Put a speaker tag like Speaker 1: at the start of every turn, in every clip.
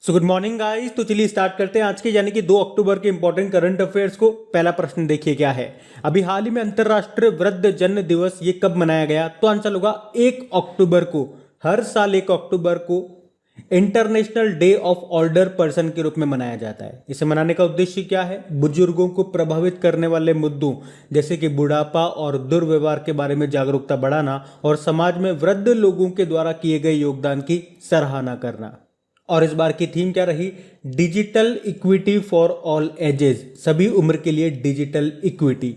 Speaker 1: So good morning guys. तो चलिए start करते हैं आज के यानी कि 2 अक्टूबर के इंपॉर्टेंट करंट अफेयर्स को। पहला प्रश्न देखिए क्या है। अभी हाल ही में अंतरराष्ट्रीय वृद्धजन दिवस ये कब मनाया गया? तो आंसर होगा 1 अक्टूबर को। हर साल 1 अक्टूबर को international day of older person के रूप में मनाया जाता है। इसे मनाने का उद्देश्य क्या है? बुजुर्गों को प्रभावित करने वाले मुद्दों जैसे कि बुढ़ापा और दुर्व्यवहार के बारे में जागरूकता बढ़ाना और समाज में वृद्ध लोगों के द्वारा किए गए योगदान की सराहना करना। और इस बार की थीम क्या रही? Digital equity for all ages, सभी उम्र के लिए डिजिटल इक्विटी।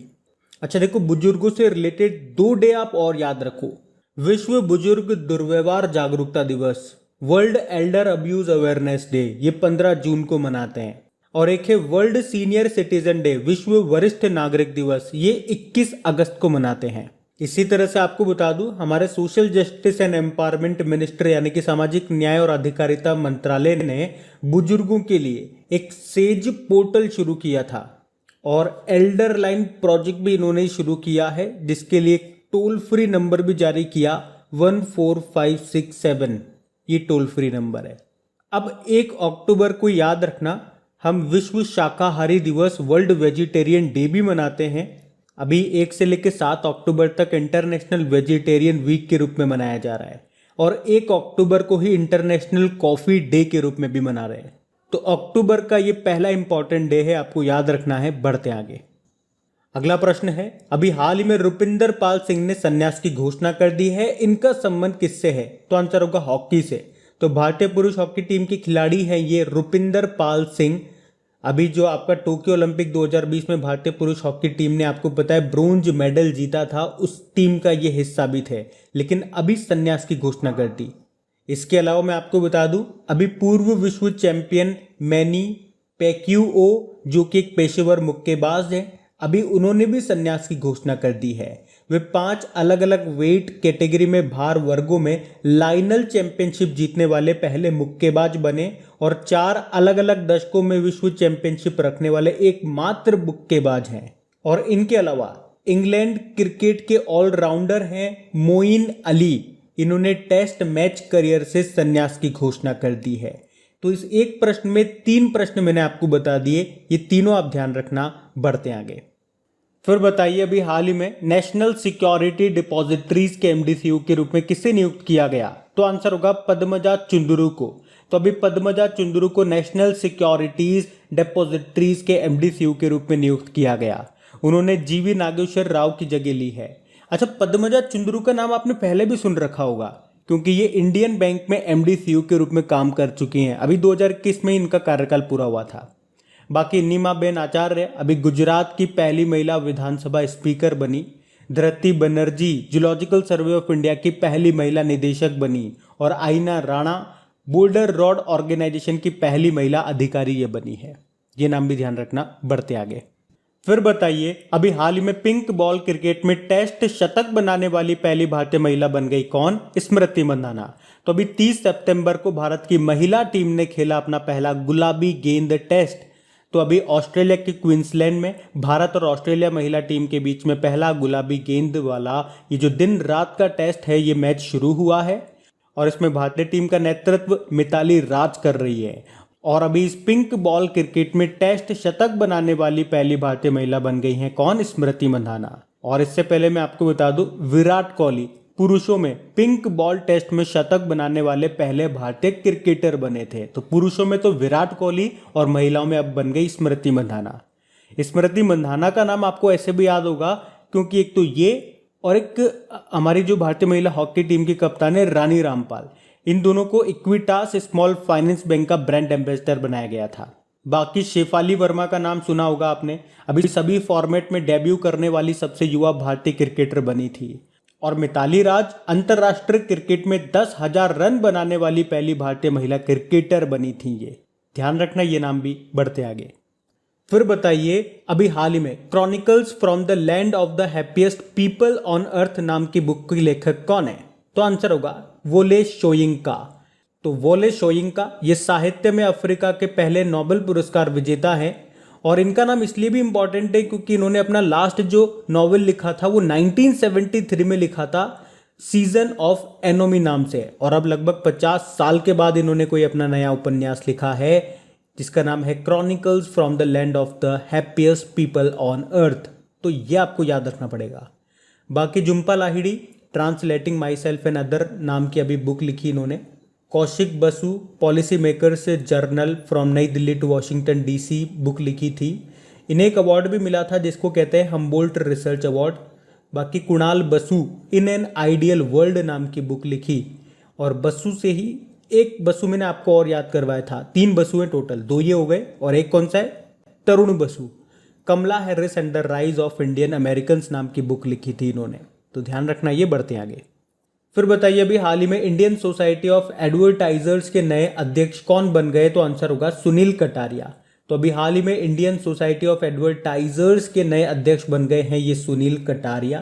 Speaker 1: अच्छा देखो, बुजुर्गों से रिलेटेड 2 डे आप और याद रखो। विश्व बुजुर्ग दुर्व्यवहार जागरूकता दिवस, world Elder abuse awareness day, ये 15 जून को मनाते हैं। और एक है वर्ल्ड सीनियर सिटीजन डे, विश्व वरिष्ठ नागरिक दिवस, ये 21 अगस्त को मनाते हैं। इसी तरह से आपको बता दूं, हमारे social justice and empowerment minister यानी कि सामाजिक न्याय और अधिकारिता मंत्रालय ने बुजुर्गों के लिए एक सेज पोर्टल शुरू किया था और एल्डर लाइन प्रोजेक्ट भी इन्होंने शुरू किया है, जिसके लिए एक टोल फ्री नंबर भी जारी किया 14567, ये टोल फ्री नंबर है। अब 1 अक्टूबर को याद रखना, हम विश्व शाकाहारी दिवस वर्ल्ड वेजिटेरियन डे भी मनाते हैं। अभी 1 से लेकर 7 अक्टूबर तक इंटरनेशनल वेजिटेरियन वीक के रूप में मनाया जा रहा है और 1 अक्टूबर को ही इंटरनेशनल कॉफी डे के रूप में भी मना रहे हैं। तो अक्टूबर का ये पहला इंपॉर्टेंट डे है, आपको याद रखना है। बढ़ते आगे, अगला प्रश्न है। अभी हाल ही में रुपिंदर पाल सिंह ने संन्यास की घोषणा कर दी है, इनका संबंध किससे है? तो आंसर होगा हॉकी से। तो भारतीय पुरुष हॉकी टीम के खिलाड़ी हैं ये रुपिंदर पाल सिंह। अभी जो आपका टोक्यो ओलंपिक 2020 में भारतीय पुरुष हॉकी टीम ने आपको पता है ब्रोंज मेडल जीता था, उस टीम का ये हिस्सा भी थे, लेकिन अभी संन्यास की घोषणा कर दी। इसके अलावा मैं आपको बता दूं, अभी पूर्व विश्व चैंपियन मैनी पैक्यूओ जो कि एक पेशेवर मुक्केबाज हैं, अभी उन्होंने भी संन्यास की घोषणा कर दी है। वे 5 अलग अलग वेट कैटेगरी में भार वर्गों में लाइनल चैंपियनशिप जीतने वाले पहले मुक्केबाज बने और 4 अलग अलग दशकों में विश्व चैंपियनशिप रखने वाले एकमात्र मुक्केबाज हैं। और इनके अलावा इंग्लैंड क्रिकेट के ऑलराउंडर हैं मोइन अली, इन्होंने टेस्ट मैच करियर से संन्यास की घोषणा कर दी है। तो इस एक प्रश्न में 3 प्रश्न मैंने आपको बता दिए, ये तीनों आप ध्यान रखना। बढ़ते आगे, फिर बताइए, अभी हाल ही में नेशनल सिक्योरिटी डिपॉजिटरीज के एमडीसीयू के रूप में किसे नियुक्त किया गया? तो आंसर होगा पद्मजा चुंदरू को। तो अभी पद्मजा चुंदरू को नेशनल सिक्योरिटीज डिपॉजिटरीज के एमडीसीयू के रूप में नियुक्त किया गया। उन्होंने जीवी नागेश्वर राव की जगह ली है। अच्छा, पद्मजा चुंदरू का नाम आपने पहले भी सुन रखा होगा क्योंकि ये इंडियन बैंक में एमडीसीयू के रूप में काम कर चुकी हैं। अभी 2021 में इनका कार्यकाल पूरा हुआ था। बाकी नीमाबेन आचार्य अभी गुजरात की पहली महिला विधानसभा स्पीकर बनी। Dhriti Banerjee Zoological Survey of India की पहली महिला निदेशक बनी और आइना राणा बोल्डर रोड ऑर्गेनाइजेशन की पहली महिला अधिकारी ये बनी है। ये नाम भी ध्यान रखना। बढ़ते आगे, फिर बताइए, अभी हाल ही में पिंक बॉल क्रिकेट में टेस्ट शतक बनाने वाली पहली भारतीय महिला बन गई कौन? स्मृति मंधाना। तो अभी 30 सितंबर को भारत की महिला टीम ने खेला अपना पहला गुलाबी गेंद टेस्ट। तो अभी ऑस्ट्रेलिया के क्वींसलैंड में भारत और ऑस्ट्रेलिया महिला टीम के बीच में पहला गुलाबी गेंद वाला ये जो दिन रात का टेस्ट है, ये मैच शुरू हुआ है और इसमें भारतीय टीम का नेतृत्व मिताली राज कर रही है। और अभी इस पिंक बॉल क्रिकेट में टेस्ट शतक बनाने वाली पहली भारतीय महिला बन गई हैं कौन? स्मृति मंधाना। और इससे पहले मैं आपको बता दूं, विराट कोहली पुरुषों में पिंक बॉल टेस्ट में शतक बनाने वाले पहले भारतीय क्रिकेटर बने थे। तो पुरुषों में तो विराट कोहली और महिलाओं में अब बन गई स्मृति मंधाना। स्मृति मंधाना का नाम आपको ऐसे भी याद होगा क्योंकि एक तो ये और एक हमारी जो भारतीय महिला हॉकी टीम की कप्तान है रानी रामपाल, इन दोनों को इक्विटास स्मॉल फाइनेंस बैंक का ब्रांड एम्बेसडर बनाया गया था। बाकी शेफाली वर्मा का नाम सुना होगा आपने, अभी सभी फॉर्मेट में डेब्यू करने वाली सबसे युवा भारतीय क्रिकेटर बनी थी। और मिताली राज अंतरराष्ट्रीय क्रिकेट में 10,000 रन बनाने वाली पहली भारतीय महिला क्रिकेटर बनी थी। ये ध्यान रखना, ये नाम भी। बढ़ते आगे, फिर बताइए, अभी हाल ही में chronicles from the Land of the Happiest People on अर्थ नाम की बुक की लेखक कौन है? तो आंसर होगा वोले शोयिंका। तो वोले शोयिंका ये साहित्य में अफ्रीका के पहले नोबेल पुरस्कार विजेता हैं और इनका नाम इसलिए भी इंपॉर्टेंट है क्योंकि इन्होंने अपना लास्ट जो नॉवेल लिखा था वो 1973 में लिखा था, सीजन ऑफ एनोमी नाम से। और अब लगभग 50 साल के बाद इन्होंने कोई अपना नया उपन्यास लिखा है जिसका नाम है Chronicles from the Land of the Happiest People on Earth. तो ये आपको याद रखना पड़ेगा। बाकी Jhumpa Lahiri Translating Myself and Other नाम की अभी बुक लिखी इन्होंने। Kaushik Basu Policy Makers Journal from New Delhi to Washington DC book लिखी थी। इन्हें एक अवार्ड भी मिला था जिसको कहते हैं हम्बोल्ट रिसर्च अवार्ड। बाकी Kunal Basu In an Ideal World नाम की बुक लिखी। और बसु से ही एक बसु मैंने आपको और याद करवाया था, 3 बसु हैं टोटल, 2 ये हो गए और एक कौन सा है, Tarun Basu. Kamala Harris and the Rise of Indian American नाम की बुक लिखी थी इन्होंने। तो ध्यान रखना, ये बढ़ते हैं आगे। फिर बताइए अभी हाल ही में इंडियन सोसाइटी ऑफ एडवर्टाइजर्स के नए अध्यक्ष कौन बन गए? तो आंसर होगा सुनील कटारिया। तो अभी हाल ही में इंडियन सोसाइटी ऑफ एडवर्टाइजर्स के नए अध्यक्ष बन गए हैं ये सुनील कटारिया।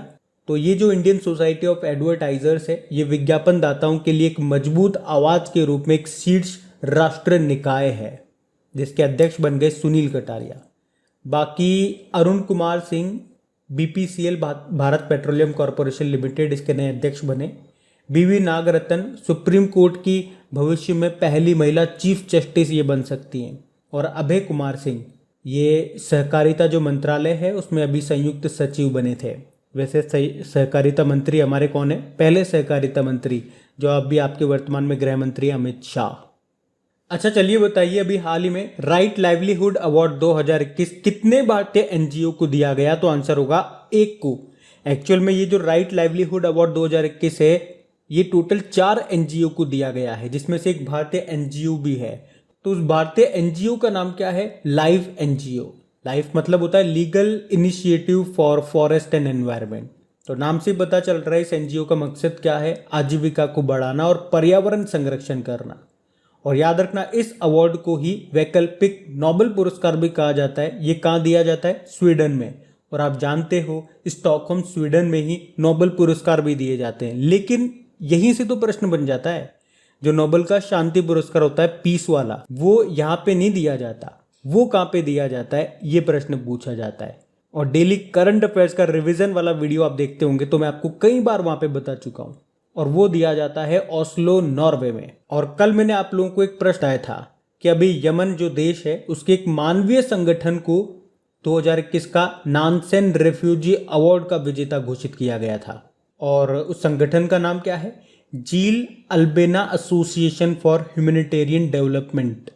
Speaker 1: तो ये जो इंडियन सोसाइटी ऑफ एडवर्टाइजर्स है ये विज्ञापन दाताओं के लिए एक मजबूत आवाज के रूप में एक शीर्ष राष्ट्र निकाय है जिसके अध्यक्ष बन गए सुनील कटारिया। बाकी Arun Kumar Singh BPCL Bharat petroleum corporation limited इसके नए अध्यक्ष बने। बीवी नागरत्न सुप्रीम कोर्ट की भविष्य में पहली महिला चीफ जस्टिस ये बन सकती हैं। और अभय कुमार सिंह ये सहकारिता जो मंत्रालय है उसमें अभी संयुक्त सचिव बने थे। वैसे सहकारिता मंत्री हमारे कौन है? पहले सहकारिता मंत्री जो अभी आपके वर्तमान में गृह मंत्री अमित शाह। अच्छा चलिए बताइए अभी हाल ही में राइट लाइवलीहुड अवार्ड 2021 कितने भारतीय एनजीओ को दिया गया? तो आंसर होगा 1 को। एक्चुअल में ये जो राइट लाइवलीहुड अवार्ड 2021 है ये टोटल 4 एनजीओ को दिया गया है जिसमें से एक भारतीय एनजीओ भी है। तो उस भारतीय एनजीओ का नाम क्या है? Live NGO. लाइफ मतलब होता है legal initiative for forest and environment. तो नाम से पता चल रहा है इस एनजीओ का मकसद क्या है? आजीविका को बढ़ाना और पर्यावरण संरक्षण करना। और याद रखना इस अवार्ड को ही वैकल्पिक नोबेल पुरस्कार भी कहा जाता है। ये कहाँ दिया जाता है? स्वीडन में। और आप जानते हो स्टॉकहोम स्वीडन में ही नोबेल पुरस्कार भी दिए जाते हैं। लेकिन यहीं से तो प्रश्न बन जाता है, जो नोबेल का शांति पुरस्कार होता है पीस वाला, वो यहाँ पे नहीं दिया जाता, वो कहाँ पे दिया जाता है, ये प्रश्न पूछा जाता है। और डेली करंट अफेयर्स का रिवीजन वाला वीडियो आप देखते होंगे तो मैं आपको कई बार वहां पे बता चुका हूं। और वो दिया जाता है ओस्लो नॉर्वे में। और कल मैंने आप लोगों को एक प्रश्न आया था कि अभी यमन जो देश है उसके एक मानवीय संगठन को 2021 का नानसेन रेफ्यूजी अवार्ड का विजेता घोषित किया गया था। और उस संगठन का नाम क्या है? जील अल्बेना एसोसिएशन फॉर ह्यूमैनिटेरियन डेवलपमेंट।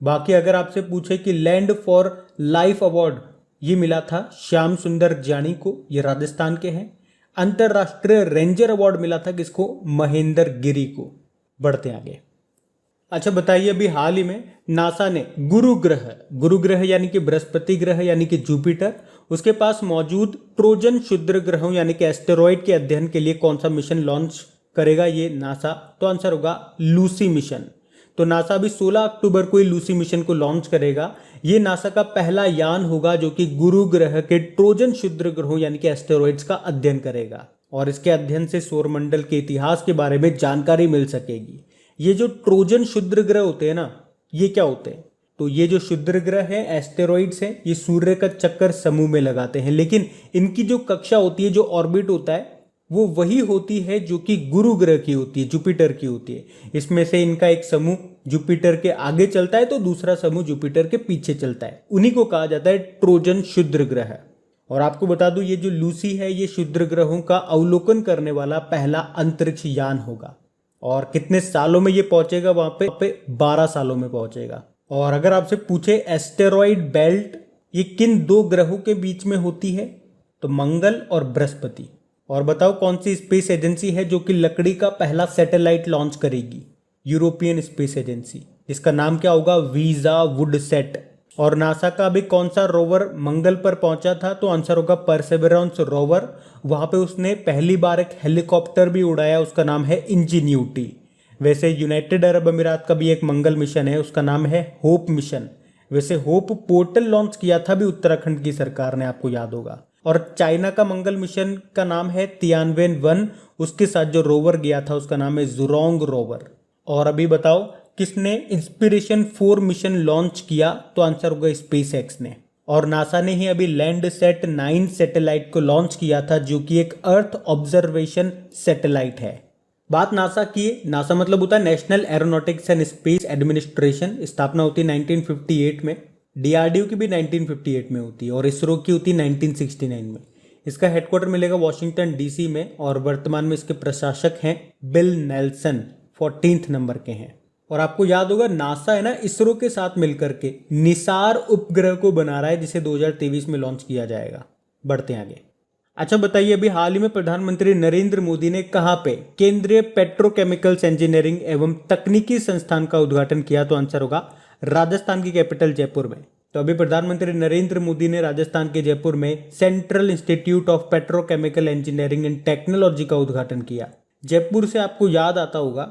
Speaker 1: बाकी अगर आपसे पूछे कि लैंड फॉर लाइफ अवार्ड ये मिला था श्याम सुंदर जानी को, ये राजस्थान के हैं। अंतरराष्ट्रीय रेंजर अवार्ड मिला था किसको? महेंद्र गिरी को। बढ़ते आगे। अच्छा बताइए अभी हाल ही में नासा ने गुरु ग्रह यानी कि बृहस्पति ग्रह यानी कि जुपिटर, उसके पास मौजूद ट्रोजन क्षुद्र ग्रहों यानी कि एस्टेरॉइड के अध्ययन के लिए कौन सा मिशन लॉन्च करेगा ये नासा? तो आंसर होगा लूसी मिशन। तो नासा अभी 16 अक्टूबर को ही लूसी मिशन को लॉन्च करेगा। ये नासा का पहला यान होगा जो कि गुरु ग्रह के ट्रोजन क्षुद्र ग्रहों यानी कि एस्टेरॉइड्स का अध्ययन करेगा। और इसके अध्ययन से सौरमंडल के इतिहास के बारे में जानकारी मिल सकेगी। ये जो ट्रोजन क्षुद्र ग्रह होते हैं ना, ये क्या होते हैं? तो ये जो क्षुद्र ग्रह है एस्टेरॉइड्स हैं, ये सूर्य का चक्कर समूह में लगाते हैं, लेकिन इनकी जो कक्षा होती है, जो ऑर्बिट होता है, वो वही होती है जो कि गुरु ग्रह की होती है, जुपिटर की होती है। इसमें से इनका एक समूह जुपिटर के आगे चलता है तो दूसरा समूह जुपिटर के पीछे चलता है। उन्हीं को कहा जाता है ट्रोजन क्षुद्र ग्रह। और आपको बता दूं ये जो लूसी है ये क्षुद्र ग्रहों का अवलोकन करने वाला पहला अंतरिक्ष यान होगा। और कितने सालों में ये पहुंचेगा वहां पे? 12 सालों में पहुंचेगा। और अगर आपसे पूछे एस्टेरॉइड बेल्ट ये किन 2 ग्रहों के बीच में होती है? तो मंगल और बृहस्पति। और बताओ कौन सी स्पेस एजेंसी है जो कि लकड़ी का पहला सैटेलाइट लॉन्च करेगी? European space agency. इसका नाम क्या होगा? वीजा वुडसेट। और नासा का अभी कौन सा रोवर मंगल पर पहुंचा था? तो आंसर होगा परसेवरेंस रोवर। वहां पे उसने पहली बार एक हेलीकॉप्टर भी उड़ाया, उसका नाम है इंजीन्यूटी। वैसे यूनाइटेड अरब अमीरात का भी एक मंगल मिशन है, उसका नाम है होप मिशन। वैसे होप पोर्टल लॉन्च किया था भी उत्तराखंड की सरकार ने, आपको याद होगा। और चाइना का मंगल मिशन का नाम है तियानवेन 1, उसके साथ जो रोवर गया था उसका नाम है जुरोंग रोवर। और अभी बताओ किसने इंस्पिरेशन 4 मिशन लॉन्च किया? तो आंसर होगा स्पेस एक्स ने। और नासा ने ही अभी लैंडसैट 9 सैटेलाइट को लॉन्च किया था, जो कि एक अर्थ ऑब्जर्वेशन सैटेलाइट है। बात नासा की है, नासा मतलब होता है national aeronautics and space administration. स्थापना होती है 1958 में। डीआरडीओ की भी 1958 में होती है और इसरो की होती है 1969 में। इसका हेडक्वार्टर मिलेगा वॉशिंगटन डीसी में और वर्तमान में इसके प्रशासक हैं बिल नेल्सन, 14th नंबर के हैं। और आपको याद होगा नासा है ना, इसरो के साथ मिलकर के निसार उपग्रह को बना रहा है, जिसे 2023 में लॉन्च किया जाएगा। बढ़ते हैं आगे। अच्छा बताइए, अभी हाल ही में प्रधानमंत्री नरेंद्र मोदी ने कहां पे केंद्रीय पेट्रोकेमिकल्स इंजीनियरिंग एवं तकनीकी संस्थान का उद्घाटन किया? तो आंसर होगा राजस्थान की कैपिटल जयपुर में। तो अभी प्रधानमंत्री नरेंद्र मोदी ने राजस्थान के जयपुर में central institute of petrochemical engineering and technology का उद्घाटन किया। जयपुर से आपको याद आता होगा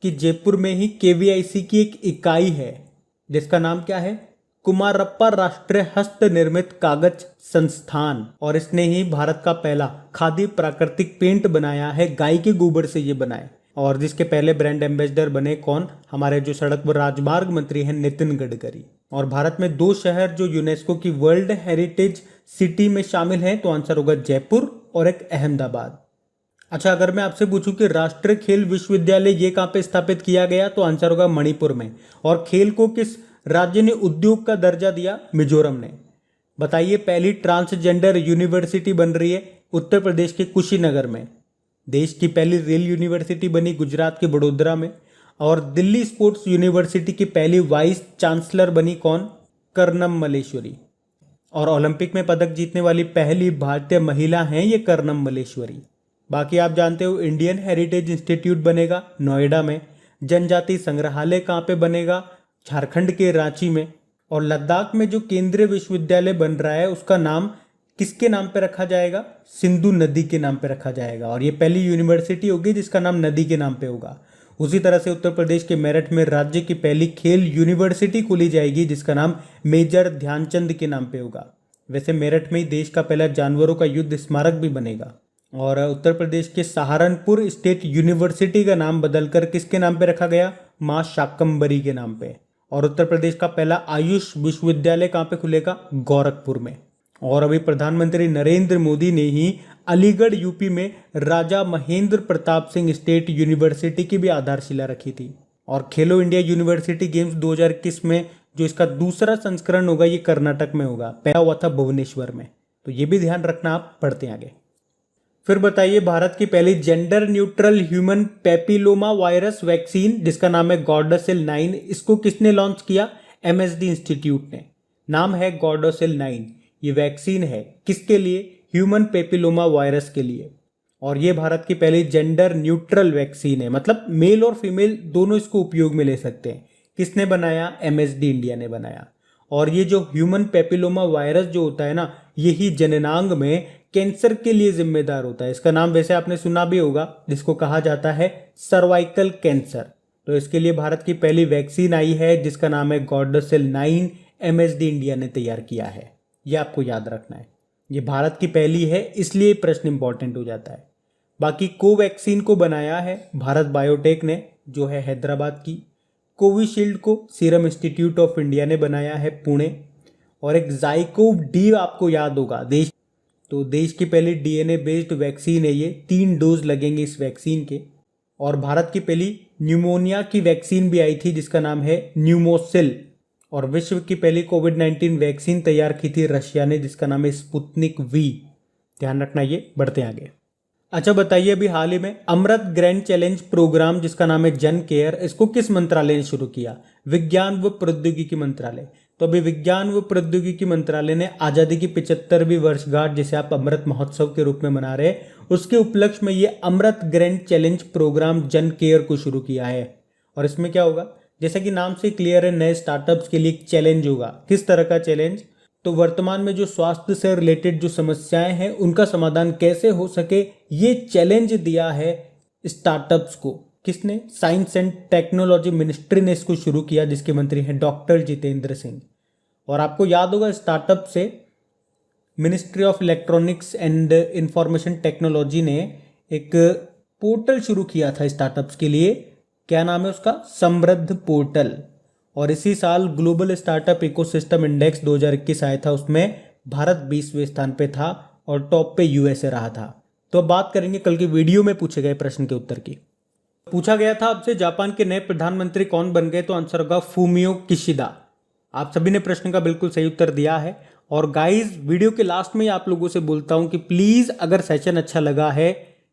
Speaker 1: कि जयपुर में ही केवीआईसी की एक इकाई है, जिसका नाम क्या है? कुमारप्पा राष्ट्रीय हस्त निर्मित कागज संस्थान। और इसने ही भारत का पहला खादी प्राकृतिक पेंट बनाया है, गाय के गोबर से ये बनाए। और जिसके पहले ब्रांड एम्बेसडर बने कौन? हमारे जो सड़क व राजमार्ग मंत्री हैं नितिन गडकरी। और भारत में 2 शहर जो यूनेस्को की वर्ल्ड हेरिटेज सिटी में शामिल हैं, तो आंसर होगा जयपुर और एक अहमदाबाद। अच्छा, अगर मैं आपसे पूछूं कि राष्ट्रीय खेल विश्वविद्यालय ये कहाँ पे स्थापित किया गया, तो आंसर होगा मणिपुर में। और खेल को किस राज्य ने उद्योग का दर्जा दिया? मिजोरम ने। बताइए, पहली ट्रांसजेंडर यूनिवर्सिटी बन रही है उत्तर प्रदेश के कुशीनगर में। देश की पहली रेल यूनिवर्सिटी बनी गुजरात के बड़ोदरा में। और दिल्ली स्पोर्ट्स यूनिवर्सिटी की पहली वाइस चांसलर बनी कौन? कर्नम मल्लेश्वरी। और ओलंपिक में पदक जीतने वाली पहली भारतीय महिला हैं ये कर्नम मल्लेश्वरी। बाकी आप जानते हो इंडियन हेरिटेज इंस्टीट्यूट बनेगा नोएडा में। जनजाति संग्रहालय कहाँ पे बनेगा? झारखंड के रांची में। और लद्दाख में जो केंद्रीय विश्वविद्यालय बन रहा है उसका नाम किसके नाम पे रखा जाएगा? सिंधु नदी के नाम पे रखा जाएगा। और ये पहली यूनिवर्सिटी होगी जिसका नाम नदी के नाम पे होगा। उसी तरह से उत्तर प्रदेश के मेरठ में राज्य की पहली खेल यूनिवर्सिटी खोली जाएगी, जिसका नाम मेजर ध्यानचंद के नाम पे होगा। वैसे मेरठ में ही देश का पहला जानवरों का युद्ध स्मारक भी बनेगा। और उत्तर प्रदेश के सहारनपुर स्टेट यूनिवर्सिटी का नाम बदलकर किसके नाम पे रखा गया? मां शाकंभरी के नाम पे। और उत्तर प्रदेश का पहला आयुष विश्वविद्यालय कहाँ पे खुलेगा? गोरखपुर में। और अभी प्रधानमंत्री नरेंद्र मोदी ने ही अलीगढ़ यूपी में राजा महेंद्र प्रताप सिंह स्टेट यूनिवर्सिटी की भी आधारशिला रखी थी। और खेलो इंडिया यूनिवर्सिटी गेम्स 2021 में जो इसका दूसरा संस्करण होगा ये कर्नाटक में होगा, पहला हुआ था भुवनेश्वर में। तो ये भी ध्यान रखना। आप पढ़ते हैं आगे। फिर बताइए, भारत की पहली gender neutral human papilloma virus vaccine जिसका नाम है गॉर्डासिल 9, इसको किसने लॉन्च किया? एमएसडी इंस्टीट्यूट ने। नाम है गॉर्डासिल 9। ये वैक्सीन है किसके लिए? ह्यूमन पेपिलोमा वायरस के लिए। और ये भारत की पहली जेंडर न्यूट्रल वैक्सीन है, मतलब मेल और फीमेल दोनों इसको उपयोग में ले सकते हैं। किसने बनाया? एमएसडी इंडिया ने बनाया। और ये जो ह्यूमन पेपिलोमा वायरस जो होता है ना, यही जननांग में कैंसर के लिए जिम्मेदार होता है। इसका नाम वैसे आपने सुना भी होगा, जिसको कहा जाता है सर्वाइकल कैंसर। तो इसके लिए भारत की पहली वैक्सीन आई है जिसका नाम है गॉर्डासिल 9, एमएसडी इंडिया ने तैयार किया है। यह आपको याद रखना है, ये भारत की पहली है, इसलिए प्रश्न इंपॉर्टेंट हो जाता है। बाकी कोवैक्सीन को बनाया है भारत बायोटेक ने, जो है हैदराबाद की। कोविशील्ड को सीरम इंस्टीट्यूट ऑफ इंडिया ने बनाया है, पुणे। और एक जाइकोव डी आपको याद होगा, देश की पहली डीएनए बेस्ड वैक्सीन है ये। 3 डोज लगेंगे इस वैक्सीन के। और भारत की पहली न्यूमोनिया की वैक्सीन भी आई थी जिसका नाम है न्यूमोसिल। और विश्व की पहली कोविड-19 वैक्सीन तैयार की थी रशिया ने, जिसका नाम है स्पुतनिक वी। ध्यान रखना ये। बढ़ते हैं आगे। अच्छा बताइए, अभी हाल ही में अमृत ग्रैंड चैलेंज प्रोग्राम जिसका नाम है जन केयर, इसको किस मंत्रालय ने शुरू किया? विज्ञान व प्रौद्योगिकी मंत्रालय। तो अभी विज्ञान व प्रौद्योगिकी मंत्रालय ने आजादी की 75वीं वर्षगांठ जिसे आप अमृत महोत्सव के रूप में मना रहे हैं, उसके उपलक्ष्य में ये अमृत ग्रैंड चैलेंज प्रोग्राम जन केयर को शुरू किया है। और इसमें क्या होगा? जैसा कि नाम से क्लियर है, नए स्टार्टअप्स के लिए एक चैलेंज होगा। किस तरह का चैलेंज? तो वर्तमान में जो स्वास्थ्य से रिलेटेड जो समस्याएं हैं उनका समाधान कैसे हो सके, ये चैलेंज दिया है स्टार्टअप्स को। किसने? साइंस एंड टेक्नोलॉजी मिनिस्ट्री ने इसको शुरू किया, जिसके मंत्री हैं डॉक्टर जितेंद्र सिंह। और आपको याद होगा स्टार्टअप से ministry of electronics and information technology ने एक पोर्टल शुरू किया था स्टार्टअप्स के लिए। क्या नाम है उसका? समृद्ध पोर्टल। और इसी साल ग्लोबल स्टार्टअप इकोसिस्टम इंडेक्स 2021 आया था, उसमें भारत 20वें स्थान पे था और टॉप पे यूएसए रहा था। तो अब बात करेंगे कल की वीडियो में पूछे गए प्रश्न के उत्तर की। पूछा गया था आपसे जापान के नए प्रधानमंत्री कौन बन गए, तो आंसर होगा फूमियो किशिदा। आप सभी ने प्रश्न का बिल्कुल सही उत्तर दिया है। और गाइस, वीडियो के लास्ट में ही आप लोगों से बोलता हूं कि प्लीज अगर सेशन अच्छा लगा है,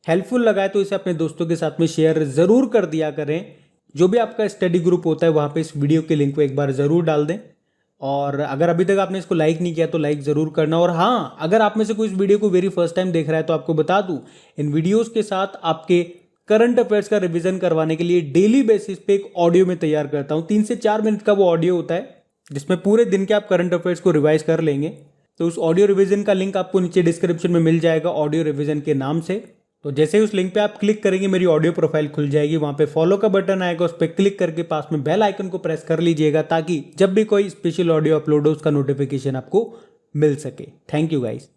Speaker 1: हेल्पफुल लगा है, तो इसे अपने दोस्तों के साथ में शेयर जरूर कर दिया करें। जो भी आपका स्टडी ग्रुप होता है वहां पे इस वीडियो के लिंक को एक बार जरूर डाल दें। और अगर अभी तक आपने इसको लाइक नहीं किया तो लाइक जरूर करना। और हाँ, अगर आप में से कोई इस वीडियो को वेरी फर्स्ट टाइम देख रहा है तो आपको बता दूं, इन वीडियोस के साथ आपके करंट अफेयर्स का रिवीजन करवाने के लिए डेली बेसिस पे एक ऑडियो में तैयार करता हूं। 3 से 4 मिनट का वो ऑडियो होता है जिसमें पूरे दिन के आप करंट अफेयर्स को रिवाइज कर लेंगे। तो उस ऑडियो रिवीजन का लिंक आपको नीचे डिस्क्रिप्शन में मिल जाएगा, ऑडियो रिवीजन के नाम से। तो जैसे ही उस लिंक पे आप क्लिक करेंगे मेरी ऑडियो प्रोफाइल खुल जाएगी, वहां पे फॉलो का बटन आएगा, उस पर क्लिक करके पास में बेल आइकन को प्रेस कर लीजिएगा ताकि जब भी कोई स्पेशल ऑडियो अपलोड हो उसका नोटिफिकेशन आपको मिल सके। Thank you guys.